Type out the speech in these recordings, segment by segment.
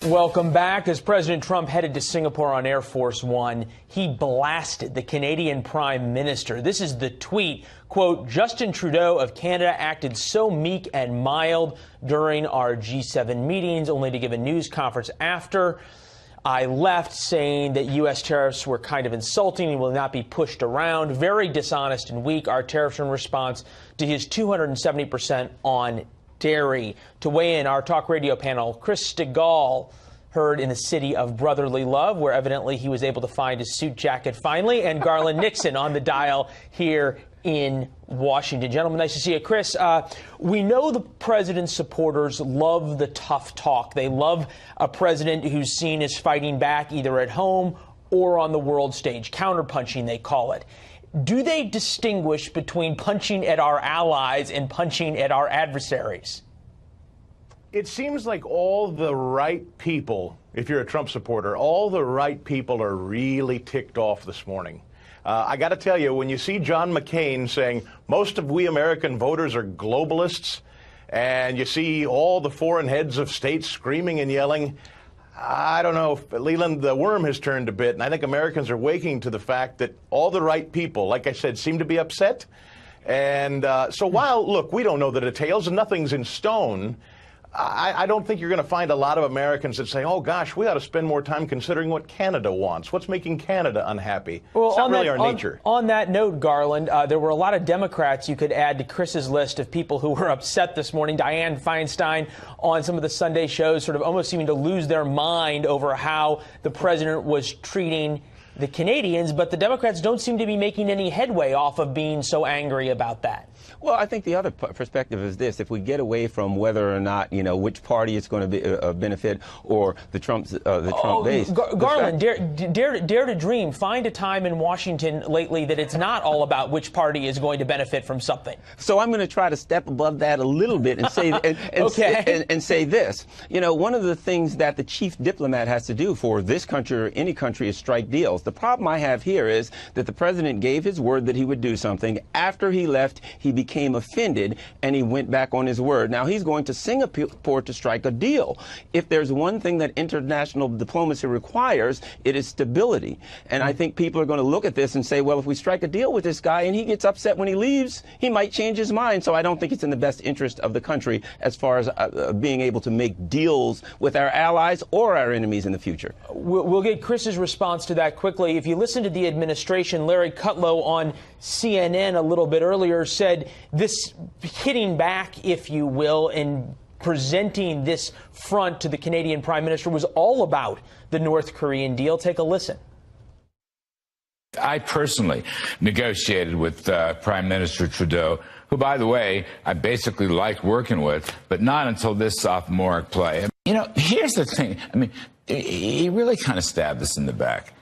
Welcome back. As President Trump headed to Singapore on Air Force One, he blasted the Canadian Prime Minister. This is the tweet, quote, Justin Trudeau of Canada acted so meek and mild during our G7 meetings, only to give a news conference after I left saying that U.S. tariffs were kind of insulting and will not be pushed around. Very dishonest and weak. Our tariffs in response to his 270% on dairy. To weigh in, our talk radio panel, Chris Stigall, heard in the city of brotherly love, where evidently he was able to find his suit jacket finally, and Garland Nixon on the dial here in Washington. Gentlemen, nice to see you. Chris, we know the president's supporters love the tough talk. They love a president who's seen as fighting back either at home or on the world stage. Counterpunching, they call it. Do they distinguish between punching at our allies and punching at our adversaries? It seems like all the right people, if you're a Trump supporter, all the right people are really ticked off this morning. I got to tell you, when you see John McCain saying most of we American voters are globalists, and you see all the foreign heads of state screaming and yelling, I don't know, Leland, the worm has turned a bit, and I think Americans are waking to the fact that all the right people, like I said, seem to be upset. And so while, look, we don't know the details and nothing's in stone, I don't think you're going to find a lot of Americans that say, oh, gosh, we ought to spend more time considering what Canada wants. What's making Canada unhappy? Well, it's not really our nature. On that note, Garland, there were a lot of Democrats you could add to Chris's list of people who were upset this morning. Dianne Feinstein on some of the Sunday shows sort of almost seeming to lose their mind over how the president was treating the Canadians. But the Democrats don't seem to be making any headway off of being so angry about that. Well, I think the other perspective is this. If we get away from whether or not, which party it's going to be, benefit or the Trump base. Garland, dare to dream. Find a time in Washington lately that it's not all about which party is going to benefit from something. So I'm going to try to step above that a little bit and say and say this. One of the things that the chief diplomat has to do for this country or any country is strike deals. The problem I have here is that the president gave his word that he would do something. After he left, he became offended and he went back on his word. Now he's going to Singapore to strike a deal. If there's one thing that international diplomacy requires, it is stability. And I think people are going to look at this and say, well, if we strike a deal with this guy and he gets upset when he leaves, he might change his mind. So I don't think it's in the best interest of the country as far as being able to make deals with our allies or our enemies in the future. We'll get Chris's response to that quickly. If you listen to the administration, Larry Kudlow on CNN a little bit earlier said this hitting back, if you will, and presenting this front to the Canadian Prime Minister was all about the North Korean deal. Take a listen. I personally negotiated with Prime Minister Trudeau, who, by the way, I basically liked working with, but not until this sophomoric play. Here's the thing. He really kind of stabbed us in the back.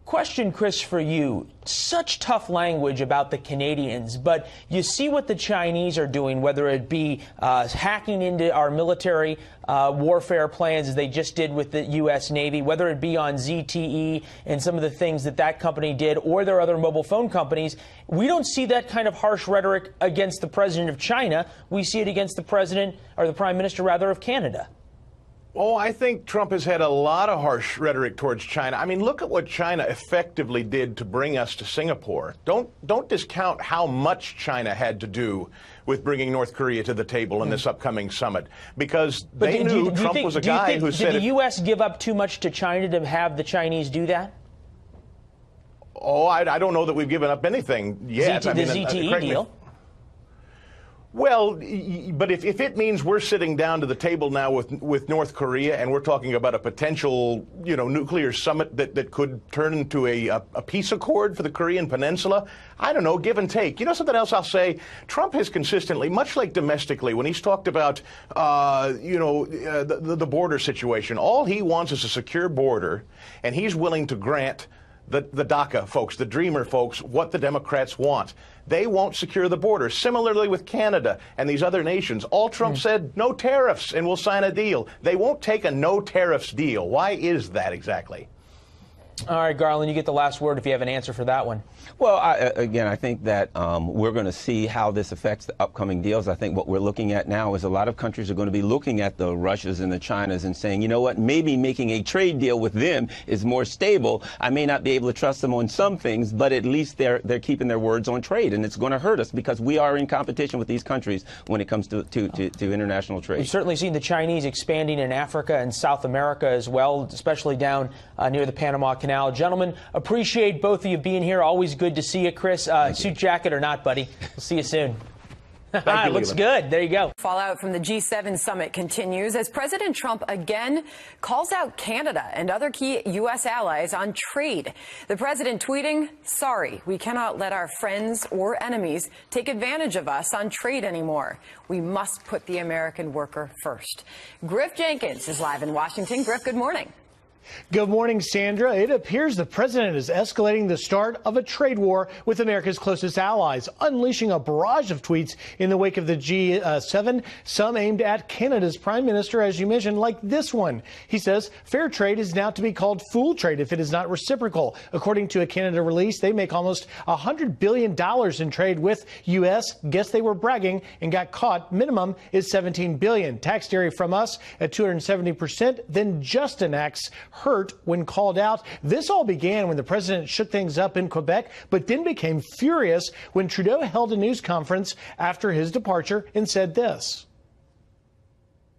Question, Chris, for you. Such tough language about the Canadians, but you see what the Chinese are doing, whether it be hacking into our military warfare plans, as they just did with the U.S. Navy, whether it be on ZTE and some of the things that company did, or their other mobile phone companies. We don't see that kind of harsh rhetoric against the president of China. We see it against the president, or the prime minister, rather, of Canada. Oh, I think Trump has had a lot of harsh rhetoric towards China. Look at what China effectively did to bring us to Singapore. Don't discount how much China had to do with bringing North Korea to the table in this upcoming summit, because they knew Trump was a guy who said... Did the U.S. give up too much to China to have the Chinese do that? Oh, I don't know that we've given up anything yet. The ZTE deal. Well, but if it means we're sitting down to the table now with North Korea and we're talking about a potential, nuclear summit that could turn into a peace accord for the Korean Peninsula, I don't know, give and take. Something else I'll say, Trump has consistently, much like domestically, when he's talked about, the border situation, all he wants is a secure border, and he's willing to grant the DACA folks, the Dreamer folks, what the Democrats want. They won't secure the border. Similarly with Canada and these other nations, all Trump said, no tariffs, and we'll sign a deal. They won't take a no tariffs deal. Why is that exactly? All right, Garland, you get the last word if you have an answer for that one. Well, I think that we're going to see how this affects the upcoming deals. I think what we're looking at now is a lot of countries are going to be looking at the Russias and the Chinas and saying, you know what, maybe making a trade deal with them is more stable. I may not be able to trust them on some things, but at least they're keeping their words on trade, and it's going to hurt us because we are in competition with these countries when it comes to international trade. We've certainly seen the Chinese expanding in Africa and South America as well, especially down near the Panama Canal. Gentlemen, appreciate both of you being here. Always good to see you, Chris. Suit jacket or not, buddy. We'll see you soon. Looks good. There you go. Fallout from the G7 summit continues as President Trump again calls out Canada and other key U.S. allies on trade. The president tweeting, "Sorry, we cannot let our friends or enemies take advantage of us on trade anymore. We must put the American worker first." Griff Jenkins is live in Washington. Griff, good morning. Good morning, Sandra. It appears the president is escalating the start of a trade war with America's closest allies, unleashing a barrage of tweets in the wake of the G7, some aimed at Canada's prime minister, as you mentioned, like this one. He says fair trade is now to be called fool trade if it is not reciprocal. According to a Canada release, they make almost $100 billion in trade with U.S. Guess they were bragging and got caught. Minimum is $17 billion. Tax dairy from us at 270%, then Justin acts hurt when called out. This all began when the president shook things up in Quebec, but then became furious when Trudeau held a news conference after his departure and said this.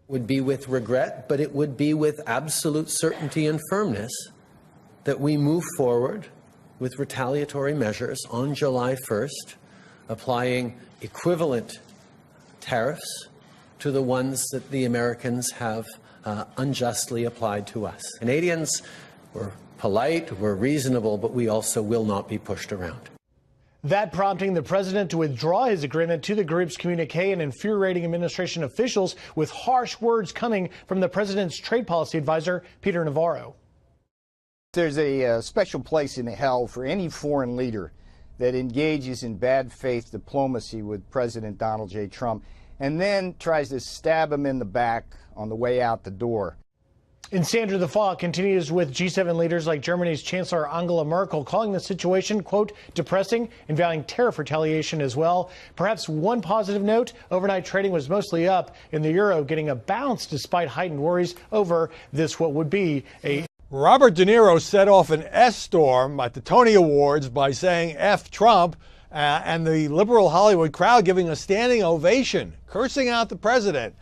Would be with regret, but it would be with absolute certainty and firmness that we move forward with retaliatory measures on July 1st, applying equivalent tariffs to the ones that the Americans have unjustly applied to us. Canadians, we're polite, we're reasonable, but we also will not be pushed around. That prompting the president to withdraw his agreement to the group's communique and infuriating administration officials with harsh words coming from the president's trade policy advisor, Peter Navarro. There's a special place in hell for any foreign leader that engages in bad faith diplomacy with President Donald J. Trump and then tries to stab him in the back on the way out the door. And Sandra, the fallout continues with G7 leaders like Germany's Chancellor Angela Merkel calling the situation, quote, depressing and vowing tariff retaliation as well. Perhaps one positive note, overnight trading was mostly up in the euro, getting a bounce despite heightened worries over this what would be a... Robert De Niro set off an S-storm at the Tony Awards by saying F Trump, and the liberal Hollywood crowd giving a standing ovation, cursing out the president.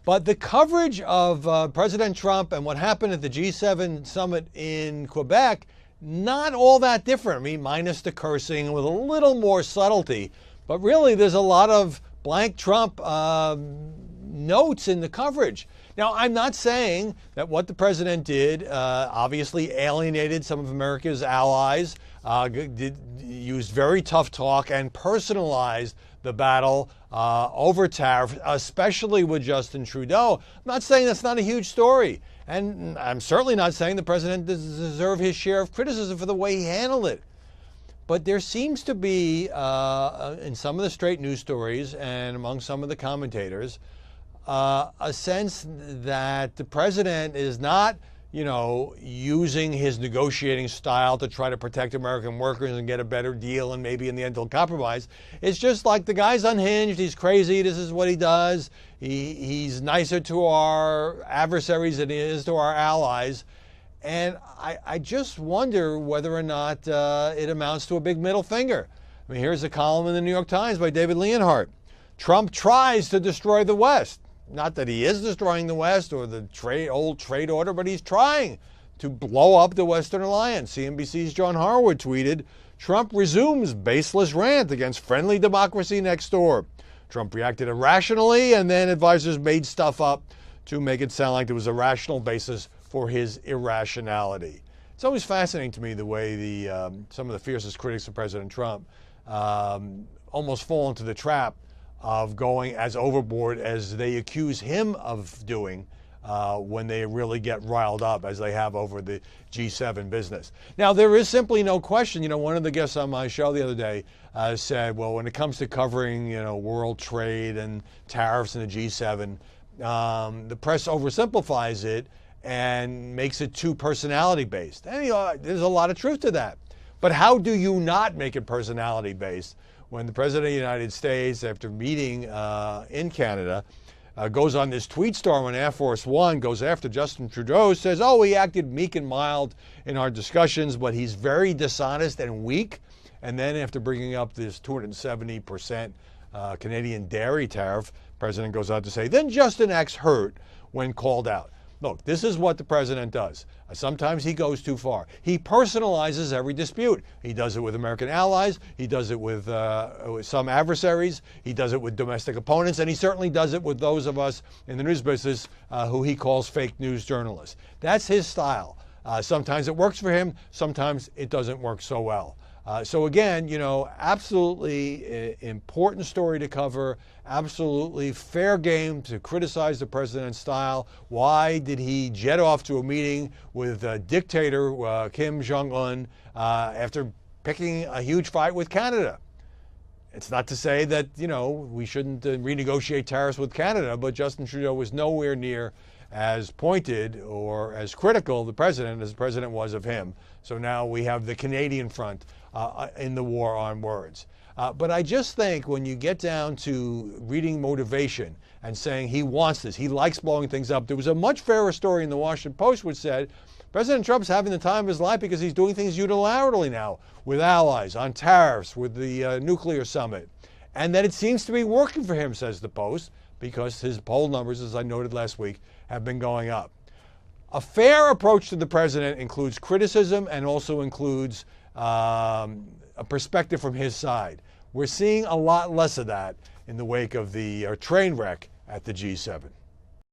But the coverage of President Trump and what happened at the G7 summit in Quebec, not all that different. I mean, minus the cursing with a little more subtlety. But really, there's a lot of blank Trump notes in the coverage. Now, I'm not saying that what the president did obviously alienated some of America's allies, used very tough talk and personalized the battle over tariff, especially with Justin Trudeau. I'm not saying that's not a huge story. And I'm certainly not saying the president doesn't deserve his share of criticism for the way he handled it. But there seems to be, in some of the straight news stories and among some of the commentators, a sense that the president is not, using his negotiating style to try to protect American workers and get a better deal and maybe in the end he'll compromise. It's just like the guy's unhinged, he's crazy, this is what he does. He's nicer to our adversaries than he is to our allies. And I just wonder whether or not it amounts to a big middle finger. I mean, here's a column in the New York Times by David Leonhardt. Trump tries to destroy the West. Not that he is destroying the West or the old trade order, but he's trying to blow up the Western Alliance. CNBC's John Harwood tweeted, Trump resumes baseless rant against friendly democracy next door. Trump reacted irrationally, and then advisors made stuff up to make it sound like there was a rational basis for his irrationality. It's always fascinating to me the way some of the fiercest critics of President Trump almost fall into the trap of going as overboard as they accuse him of doing when they really get riled up, as they have over the G7 business. Now, there is simply no question. One of the guests on my show the other day said, well, when it comes to covering, world trade and tariffs and the G7, the press oversimplifies it and makes it too personality-based. And there's a lot of truth to that. But how do you not make it personality-based when the President of the United States, after meeting in Canada, goes on this tweet storm when Air Force One goes after Justin Trudeau, says, oh, he acted meek and mild in our discussions, but he's very dishonest and weak. And then after bringing up this 270% Canadian dairy tariff, the President goes on to say, then Justin acts hurt when called out. Look, this is what the President does. Sometimes he goes too far. He personalizes every dispute. He does it with American allies. He does it with some adversaries. He does it with domestic opponents. And he certainly does it with those of us in the news business who he calls fake news journalists. That's his style. Sometimes it works for him. Sometimes it doesn't work so well. So again, absolutely important story to cover, absolutely fair game to criticize the president's style. Why did he jet off to a meeting with dictator Kim Jong-un after picking a huge fight with Canada? It's not to say that, we shouldn't renegotiate tariffs with Canada, but Justin Trudeau was nowhere near as pointed or as critical the president as the president was of him. So now we have the Canadian front in the war on words. But I just think when you get down to reading motivation and saying he wants this, he likes blowing things up. There was a much fairer story in the Washington Post which said President Trump's having the time of his life because he's doing things unilaterally now with allies, on tariffs, with the nuclear summit. And that it seems to be working for him, says the Post, because his poll numbers, as I noted last week, have been going up. A fair approach to the president includes criticism and also includes a perspective from his side. We're seeing a lot less of that in the wake of the train wreck at the G7.